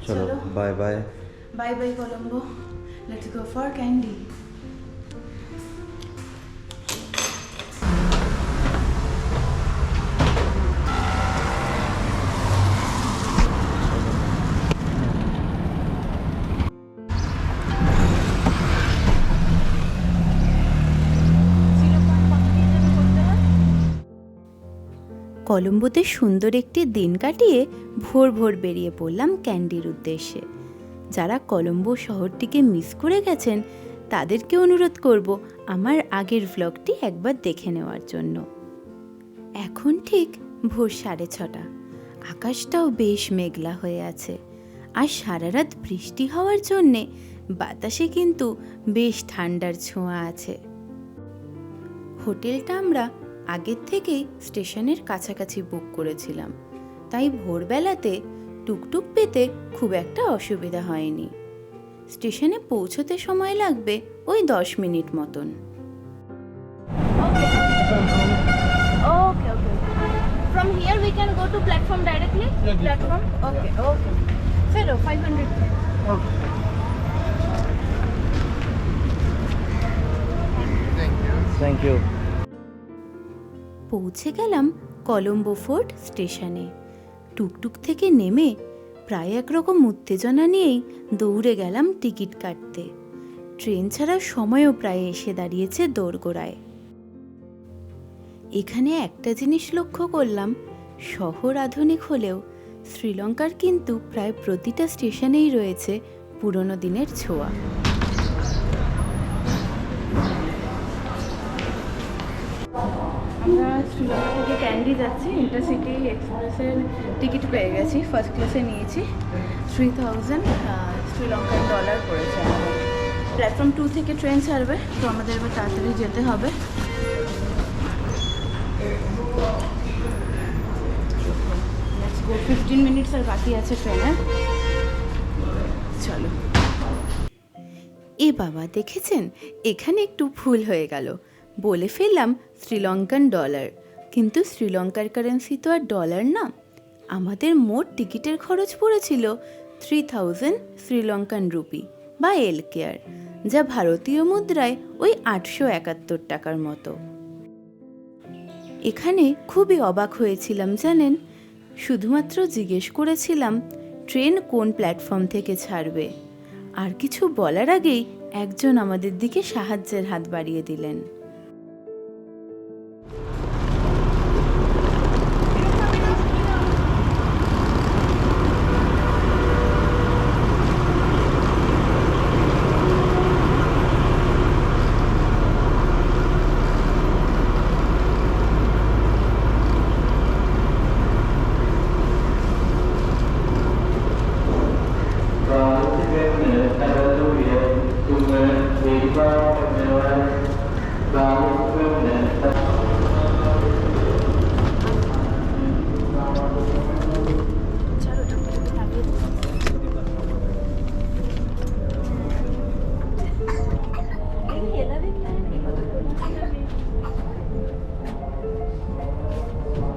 চলো bye bye. Bye bye Colombo, let's go for Kandy. কলম্বোতে সুন্দর একটি দিন কাটিয়ে ভোর ভোর বেরিয়ে পড়লাম ক্যান্ডির উদ্দেশ্যে। যারা কলম্বো শহরটিকে মিস করে গেছেন তাদেরকে অনুরোধ করব আমার আগের ভ্লগটি একবার দেখে নেওয়ার জন্য। এখন ঠিক ভোর 6:30, আকাশটাও বেশ মেঘলা হয়ে আছে, আর সারা রাত বৃষ্টি হওয়ার জন্যে বাতাসে কিন্তু বেশ ঠান্ডার ছোঁয়া আছে। হোটেলটা আমরা আগের থেকেই স্টেশনের কাছাকাছি বুক করেছিলাম, তাই ভোরবেলাতে টুকটুক পেতে খুব একটা অসুবিধা হয়নি। স্টেশনে পৌঁছতে সময় লাগবে ওই 10 মিনিট মতন। Okay. From here we can go to platform directly? Platform? Okay. Chalo, 500. Okay. Thank you. পৌঁছে গেলাম কলম্বো ফোর্ট স্টেশনে। টুকটুক থেকে নেমে প্রায় একরকম উত্তেজনা নিয়েই দৌড়ে গেলাম টিকিট কাটতে। ট্রেন ছাড়ার সময়ও প্রায় এসে দাঁড়িয়েছে দোরগোড়ায়। এখানে একটা জিনিস লক্ষ্য করলাম, শহর আধুনিক হলেও শ্রীলঙ্কার কিন্তু প্রায় প্রতিটা স্টেশনেই রয়েছে পুরনো দিনের ছোঁয়া। আমরা শ্রীলঙ্কা থেকে ক্যান্ডি যাচ্ছি। ইন্টারসিটি এক্সপ্রেসের টিকিট পেয়ে গেছি, ফার্স্ট ক্লাসে নিয়েছি। 3000 শ্রীলঙ্কান ডলার পড়েছে আমাদের। প্ল্যাটফর্ম 2 থেকে ট্রেন ছাড়বে, তো আমাদের এবার তাড়াতাড়ি যেতে হবে। 15 মিনিটস আর বাকি আছে ট্রেনের। চলো। এ বাবা, দেখেছেন এখানে একটু ভুল হয়ে গেল, বলে ফেললাম শ্রীলঙ্কান ডলার, কিন্তু শ্রীলঙ্কার কারেন্সি তো আর ডলার না। আমাদের মোট টিকিটের খরচ পড়েছিল 3000 শ্রীলঙ্কান রুপি বা এলকেআর, যা ভারতীয় মুদ্রায় ওই 871 টাকার মতো। এখানে খুবই অবাক হয়েছিলাম জানেন, শুধুমাত্র জিজ্ঞেস করেছিলাম ট্রেন কোন প্ল্যাটফর্ম থেকে ছাড়বে, আর কিছু বলার আগেই একজন আমাদের দিকে সাহায্যের হাত বাড়িয়ে দিলেন।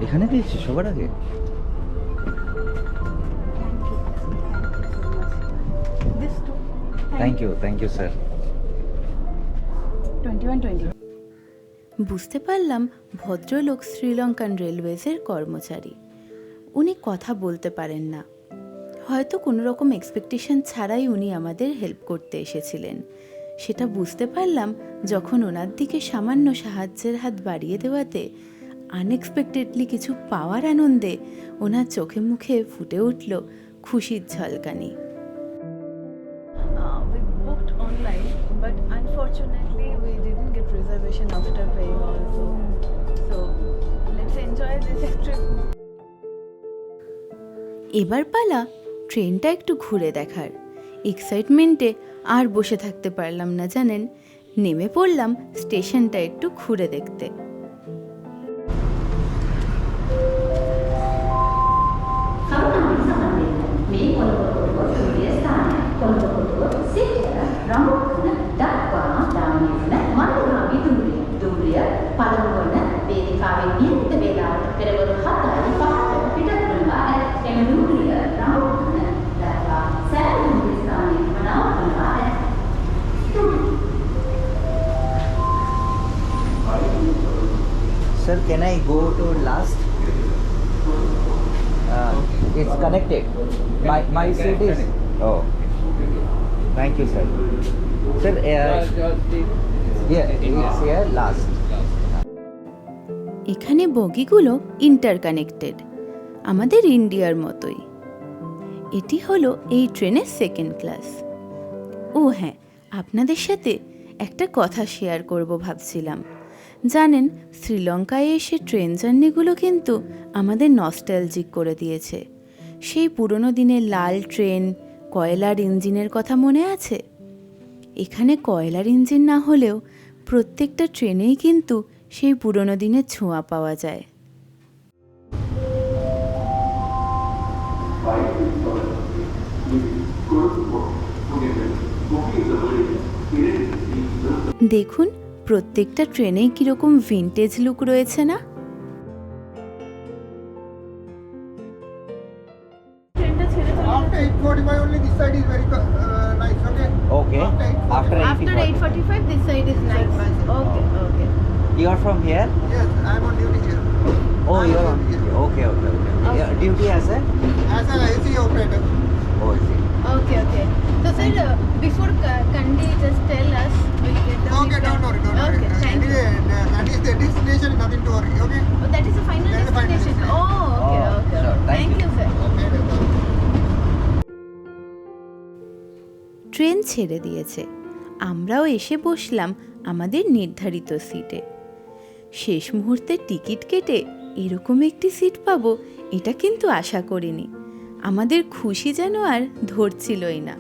এখানে দিয়েছি সবার আগে। Thank you sir. 2120। বুঝতে পারলাম ভদ্রলোক শ্রীলঙ্কান রেলওয়েজের কর্মচারী। উনি কথা বলতে পারেন না, হয়তো কোনো রকম এক্সপেকটেশন ছাড়াই উনি আমাদের হেল্প করতে এসেছিলেন। সেটা বুঝতে পারলাম যখন ওনার দিকে সামান্য সাহায্যের হাত বাড়িয়ে দেওয়াতে আনএক্সপেক্টেডলি কিছু পাওয়ার আনন্দে ওনার চোখে মুখে ফুটে উঠল খুশির ঝলকানি। We booked online, but unfortunately we didn't get reservation after paying also. So let's enjoy this trip. এবার পালা ট্রেনটা একটু ঘুরে দেখার। এক্সাইটমেন্টে আর বসে থাকতে পারলাম না জানেন, নেমে পড়লাম স্টেশনটা একটু ঘুরে দেখতে। can I go to last? It's connected. My seat is. Oh. Thank you, sir. Sir, yeah, it's here last. এখানে বগিগুলো ইন্টারকানেক্টেড, আমাদের ইন্ডিয়ার মতোই। এটি হলো এই ট্রেনের সেকেন্ড ক্লাস। ও হ্যাঁ, আপনাদের সাথে একটা কথা শেয়ার করব ভাবছিলাম। জানেন, শ্রীলঙ্কায় এসে ট্রেন জার্নিগুলো কিন্তু আমাদের নস্টালজিক করে দিয়েছে। সেই পুরনো দিনের লাল ট্রেন, কয়লার ইঞ্জিনের কথা মনে আছে? এখানে কয়লার ইঞ্জিন না হলেও প্রত্যেকটা ট্রেনেই কিন্তু সেই পুরনো দিনের ছোঁয়া পাওয়া যায়। দেখুন, প্রত্যেকটা ট্রেনেই কিরকম ভিন্টেজ লুক রয়েছে না? ট্রেনটা ছেড়ে চলে After 8:45 only this side is very nice, okay? Okay. After After 8:45 this side is nice. Okay, okay. You are from here? Yes, I am on duty here. Oh, I'm you are on on. duty here. Okay. Yeah, duty as a. As an AC operator. Oh, I see. Okay, okay. So sir, before Kandi, just tell us, we'll get the Okay, feedback. don't worry, don't worry. Okay, thank you. Anyway, that is the destination, nothing to worry, okay? Oh, that is the final That is the final destination. destination. Oh, okay, Oh, okay. sure. Thank Thank you. you, sir. Okay, welcome. Train ছেড়ে দিয়েছে, আমরাও এসে বসলাম আমাদের নির্ধারিত সিটে। শেষ মুহূর্তে টিকিট কেটে এরকম একটি সিট পাবো এটা কিন্তু আশা করিনি। আমাদের খুশি যেন আর ধরছিলই না।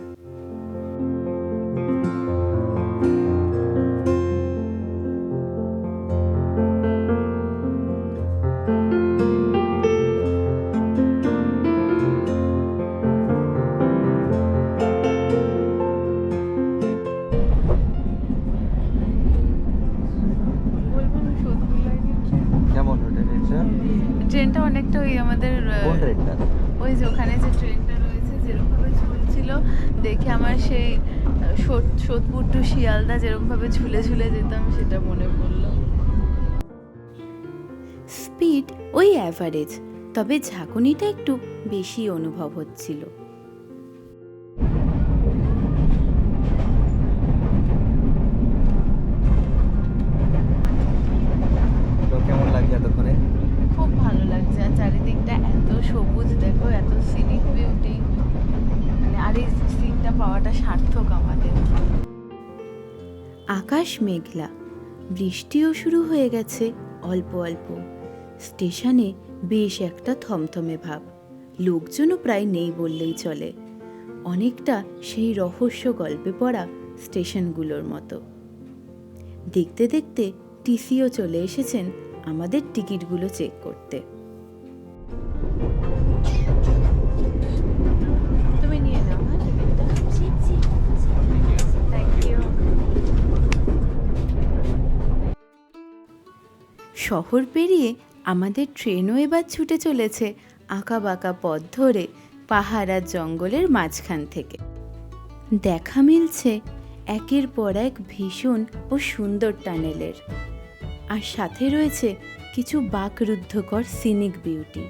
কেমন ওটা রেটটা? ট্রেনটা অনেকটা ওই আমাদের কোন রেটটা? ওই যে ওখানে যে ট্রেনটা রয়েছে যেরকমভাবে ঝুলছিল দেখে আমার সেই সোদপুর টু শিয়ালদা যেরকমভাবে ঝুলে ঝুলে যেতাম সেটা মনে পড়লো। স্পিড ওই অ্যাভারেজ, তবে ঝাঁকুনিটা একটু বেশি অনুভব হচ্ছিল। তো কেমন লাগছে এতক্ষণে? খুব ভালো লাগছে, আর চারিদিকটা এত সবুজ, দেখো এত সিনিক বিউটি, মানে আর এই সিনটা পাওয়াটা সার্থক আমাদের। আকাশ মেঘলা, বৃষ্টিও শুরু হয়ে গেছে অল্প অল্প। স্টেশনে বেশ একটা থমথমে ভাব, লোকজনও প্রায় নেই বললেই চলে। অনেকটা সেই রহস্য গল্পে পড়া স্টেশনগুলোর মতো। দেখতে দেখতে টিসিও চলে এসেছেন আমাদের টিকিটগুলো চেক করতে। তুমি নিয়ে নাও হ্যাঁ টিকিটটা। Thank you. শহর পেরিয়ে আমাদের ট্রেনও এবার ছুটে চলেছে আঁকাবাঁকা পথ ধরে পাহাড় আর জঙ্গলের মাঝখান থেকে। দেখা মিলছে একের পর এক ভীষণ ও সুন্দর টানেলের, আর সাথে রয়েছে কিছু বাকরুদ্ধকর সিনিক বিউটি।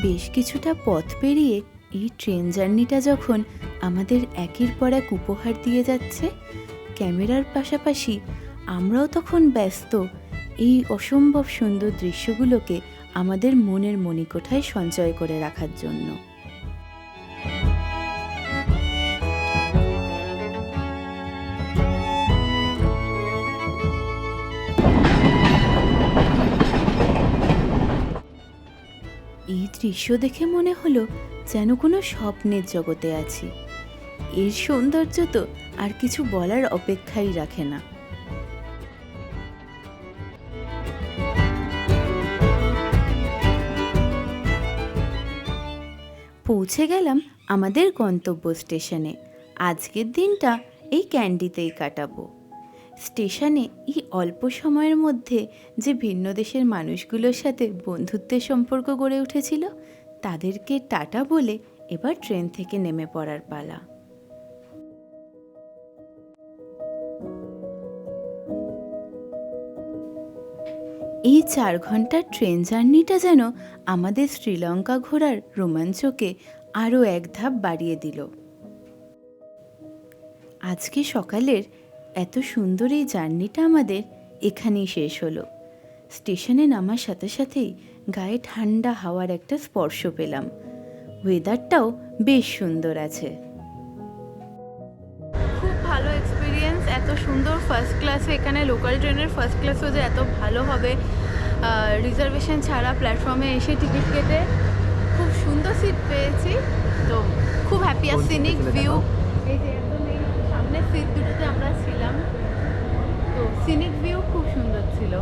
বেশ কিছুটা পথ পেরিয়ে এই ট্রেন জার্নিটা যখন আমাদের একের পর এক উপহার দিয়ে যাচ্ছে, ক্যামেরার পাশাপাশি আমরাও তখন ব্যস্ত এই অসম্ভব সুন্দর দৃশ্যগুলোকে আমাদের মনের মণিকোঠায় সঞ্চয় করে রাখার জন্য। এই দৃশ্য দেখে মনে হলো যেন কোনো স্বপ্নের জগতে আছি। এর সৌন্দর্য তো আর কিছু বলার অপেক্ষাই রাখে না। পৌঁছে গেলাম আমাদের গন্তব্য স্টেশনে। আজকের দিনটা এই ক্যান্ডিতেই কাটাবো। স্টেশনে এই অল্প সময়ের মধ্যে যে ভিন্ন দেশের মানুষগুলোর সাথে বন্ধুত্বের সম্পর্ক গড়ে উঠেছিল, তাদেরকে টাটা বলে এবার ট্রেন থেকে নেমে পড়ার পালা। এই 4 ঘন্টার ট্রেন জার্নিটা যেন আমাদের শ্রীলঙ্কা ঘোরার রোমাঞ্চকে আরও এক ধাপ বাড়িয়ে দিল। আজকে সকালের এত সুন্দর এই জার্নিটা আমাদের এখানেই শেষ হলো। স্টেশনে নামার সাথে সাথেই গায়ে ঠান্ডা হাওয়ার একটা স্পর্শ পেলাম। ওয়েদারটাও বেশ সুন্দর আছে। খুব ভালো এক্সপিরিয়েন্স, এত সুন্দর ফার্স্ট ক্লাসে, এখানে লোকাল ট্রেনের ফার্স্ট ক্লাসও যে এত ভালো হবে, রিজার্ভেশন ছাড়া প্ল্যাটফর্মে এসে টিকিট কেটে খুব সুন্দর সিট পেয়েছি, তো খুব হ্যাপি। আর সিনিক ভিউ, এই যে একদম এই সামনের সিট দুটোতে আমরা ছিলাম, তো সিনিক ভিউ খুব সুন্দর ছিল।